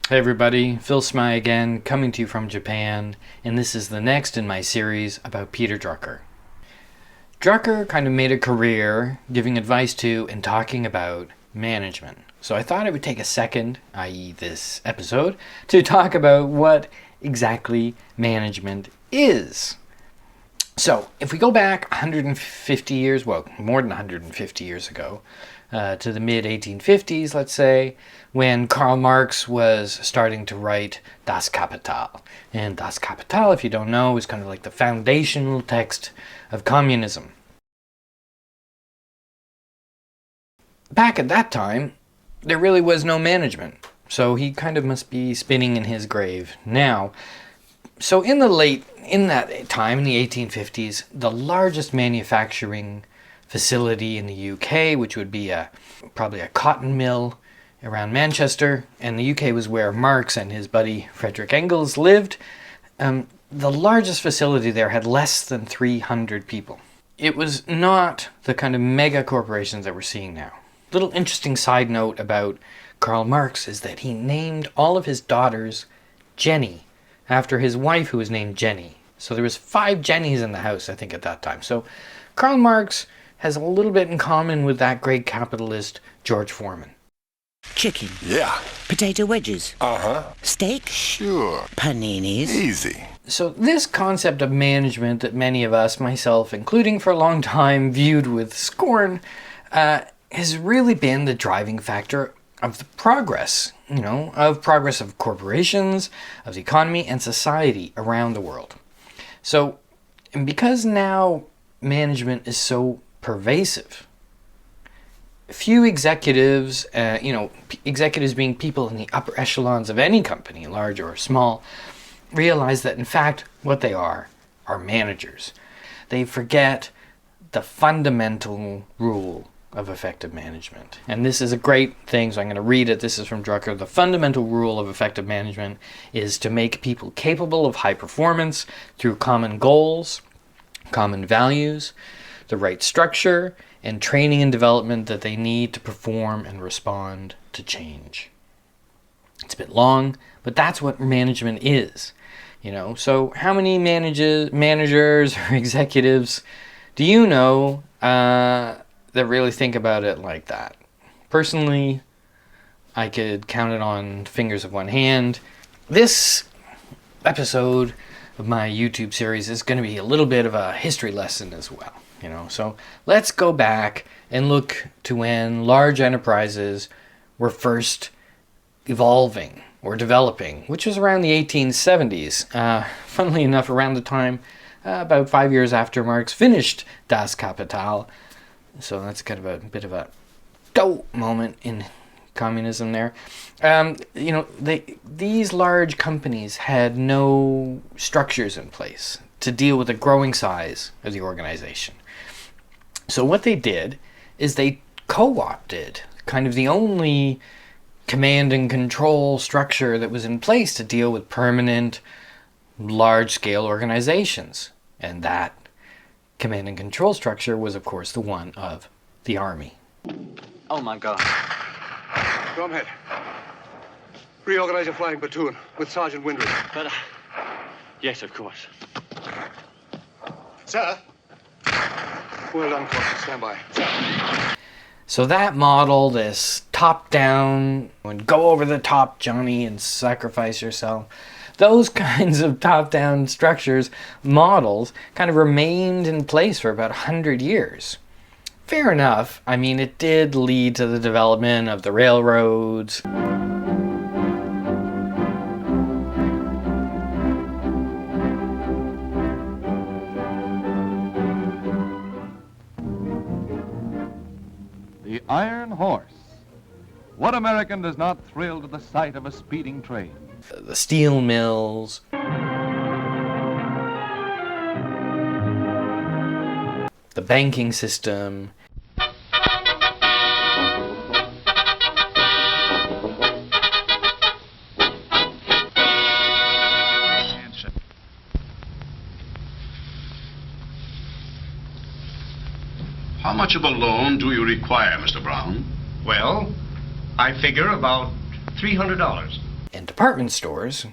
Hey everybody, Phil Smye again, coming to you from Japan, and this is the next in my series about Peter Drucker. Drucker kind of made a career giving advice to and talking about management. So I thought I would take a second, i.e. this episode, to talk about what exactly management is. So if we go back 150 years, well, more than 150 years ago, to the mid-1850s, let's say, when Karl Marx was starting to write Das Kapital. And Das Kapital, if you don't know, is kind of like the foundational text of communism. Back at that time, there really was no management, so he kind of must be spinning in his grave now. So in that time, in the 1850s, the largest manufacturing facility in the UK, which would be probably a cotton mill around Manchester, and the UK was where Marx and his buddy Friedrich Engels lived. The largest facility there had less than 300 people. It was not the kind of mega corporations that we're seeing now. Little interesting side note about Karl Marx is that he named all of his daughters Jenny, after his wife who was named Jenny. So there was 5 Jennies in the house, I think, at that time. So Karl Marx has a little bit in common with that great capitalist George Foreman. Chicken. Yeah. Potato wedges. Uh-huh. Steak. Sure. Paninis. Easy. So this concept of management that many of us, myself including for a long time, viewed with scorn, has really been the driving factor of the progress, of corporations, of the economy and society around the world. So, and because now management is so pervasive, few executives, executives being people in the upper echelons of any company, large or small, realize that in fact what they are managers. They forget the fundamental rule of effective management. And this is a great thing, so I'm going to read it. This is from Drucker. The fundamental rule of effective management is to make people capable of high performance through common goals, common values, the right structure, and training and development that they need to perform and respond to change. It's a bit long, but that's what management is. So how many managers or executives do you know that really think about it like that? Personally, I could count it on fingers of one hand. This episode of my YouTube series is going to be a little bit of a history lesson as well. So let's go back and look to when large enterprises were first evolving or developing, which was around the 1870s. Funnily enough, around the time, about 5 years after Marx finished Das Kapital. So that's kind of a bit of a dope moment in communism there. These large companies had no structures in place to deal with the growing size of the organization. So what they did is they co-opted kind of the only command and control structure that was in place to deal with permanent, large-scale organizations. And that command and control structure was, of course, the one of the army. Oh, my God. Drumhead, reorganize your flying platoon with Sergeant Windred. But, yes, of course. Sir? Well done, Corporal. Stand by. So that model, this top-down, and go over the top, Johnny, and sacrifice yourself, those kinds of top-down structures, models, kind of remained in place for about 100 years. Fair enough. I mean, it did lead to the development of the railroads. The Iron Horse. What American does not thrill to the sight of a speeding train? The steel mills. The banking system. How much of a loan do you require, Mr. Brown? Well, I figure about $300. and department stores.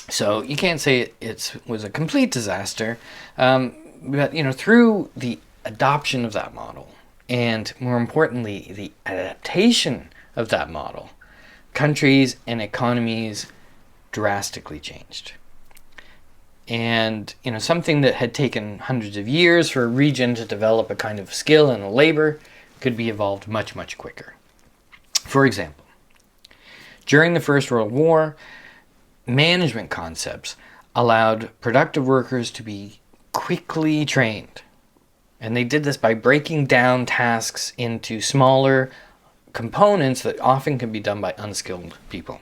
So you can't say it was a complete disaster, but through the adoption of that model, and more importantly, the adaptation of that model, countries and economies drastically changed. And something that had taken hundreds of years for a region to develop a kind of skill and a labor could be evolved much, much quicker. For example, during the First World War, management concepts allowed productive workers to be quickly trained. And they did this by breaking down tasks into smaller components that often can be done by unskilled people.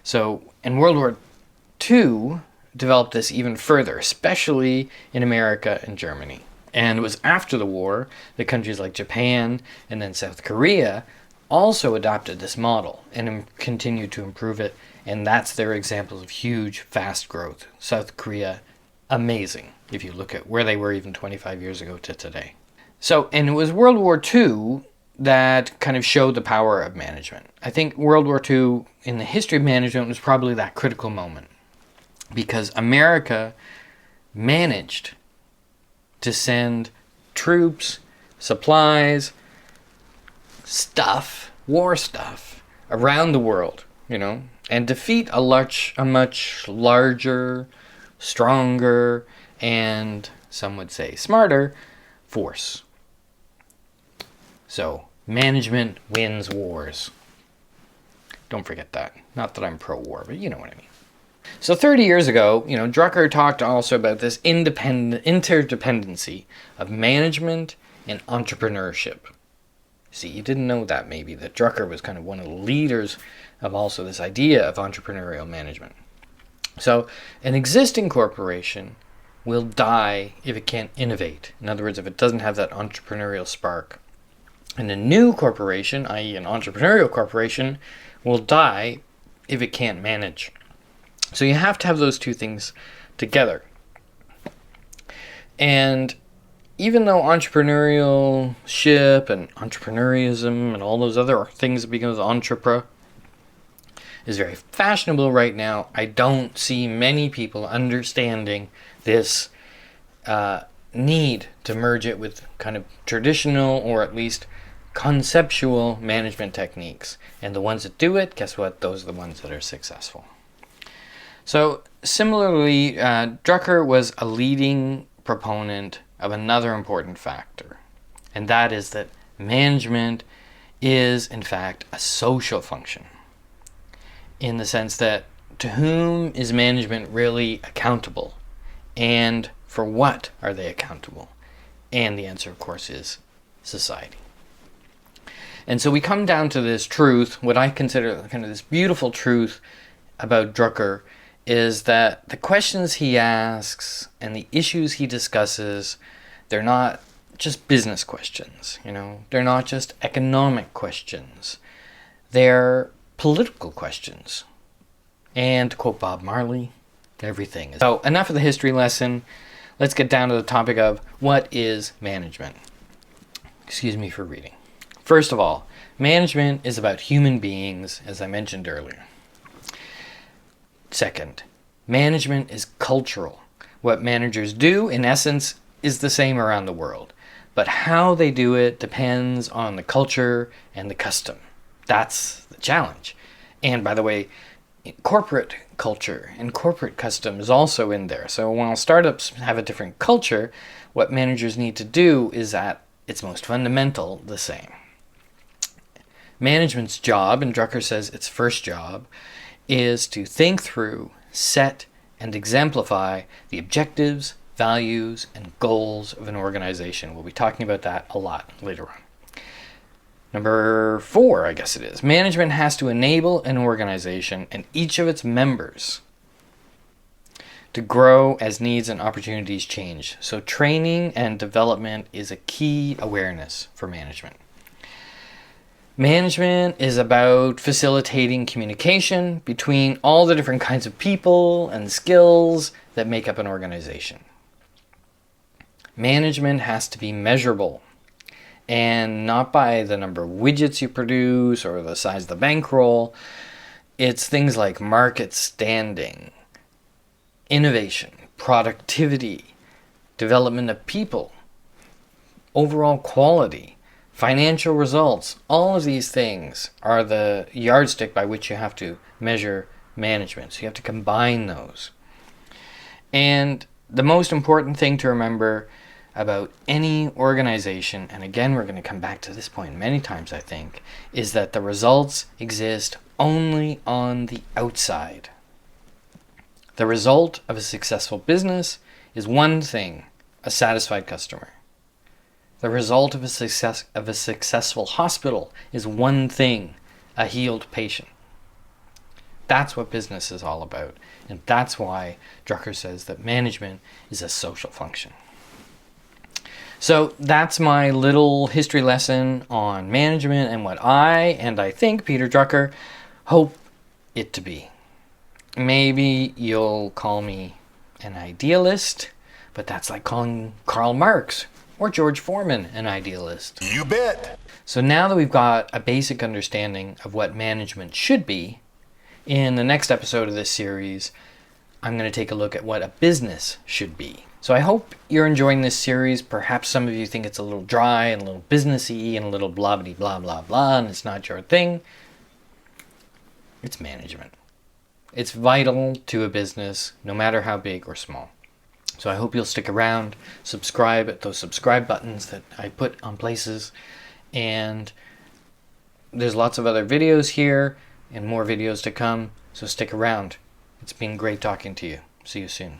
So in World War II, developed this even further, especially in America and Germany. And it was after the war that countries like Japan and then South Korea also adopted this model and continued to improve it. And that's their examples of huge, fast growth. South Korea, amazing, if you look at where they were even 25 years ago to today. So, and it was World War II that kind of showed the power of management. I think World War II in the history of management was probably that critical moment, because America managed to send troops, supplies, stuff, war stuff, around the world, and defeat a much larger, stronger, and some would say smarter force. So, management wins wars. Don't forget that. Not that I'm pro-war, but you know what I mean. So 30 years ago, Drucker talked also about this interdependency of management and entrepreneurship. See, you didn't know that maybe, that Drucker was kind of one of the leaders of also this idea of entrepreneurial management. So an existing corporation will die if it can't innovate. In other words, if it doesn't have that entrepreneurial spark. And a new corporation, i.e. an entrepreneurial corporation, will die if it can't manage. So you have to have those two things together. And even though entrepreneurship and entrepreneurism and all those other things that begin with entrepreneur is very fashionable right now, I don't see many people understanding this need to merge it with kind of traditional or at least conceptual management techniques. And the ones that do it, guess what? Those are the ones that are successful. So similarly, Drucker was a leading proponent of another important factor, and that is that management is, in fact, a social function, in the sense that to whom is management really accountable, and for what are they accountable? And the answer, of course, is society. And so we come down to this truth, what I consider kind of this beautiful truth about Drucker, is that the questions he asks and the issues he discusses, they're not just business questions, They're not just economic questions. They're political questions. And to quote Bob Marley, everything is. So enough of the history lesson. Let's get down to the topic of what is management. Excuse me for reading. First of all, management is about human beings, as I mentioned earlier. Second, management is cultural. What managers do, in essence, is the same around the world. But how they do it depends on the culture and the custom. That's the challenge. And by the way, corporate culture and corporate custom is also in there. So while startups have a different culture, what managers need to do is at its most fundamental the same. Management's job, and Drucker says its first job, is to think through, set, and exemplify the objectives, values, and goals of an organization. We'll be talking about that a lot later on. Number 4, I guess it is. Management has to enable an organization and each of its members to grow as needs and opportunities change. So training and development is a key awareness for management. Management is about facilitating communication between all the different kinds of people and skills that make up an organization. Management has to be measurable, and not by the number of widgets you produce or the size of the bankroll. It's things like market standing, innovation, productivity, development of people, overall quality, financial results. All of these things are the yardstick by which you have to measure management. So you have to combine those. And the most important thing to remember about any organization, and again we're going to come back to this point many times I think, is that the results exist only on the outside. The result of a successful business is one thing: a satisfied customer. The result of a successful hospital is one thing: a healed patient. That's what business is all about. And that's why Drucker says that management is a social function. So that's my little history lesson on management and what I think Peter Drucker hope it to be. Maybe you'll call me an idealist, but that's like calling Karl Marx or George Foreman an idealist. You bet. So now that we've got a basic understanding of what management should be, in the next episode of this series, I'm going to take a look at what a business should be. So I hope you're enjoying this series. Perhaps some of you think it's a little dry and a little businessy and a little blah blah blah blah blah, and it's not your thing. It's management. It's vital to a business, no matter how big or small. So I hope you'll stick around, subscribe at those subscribe buttons that I put on places, and there's lots of other videos here and more videos to come, so stick around. It's been great talking to you. See you soon.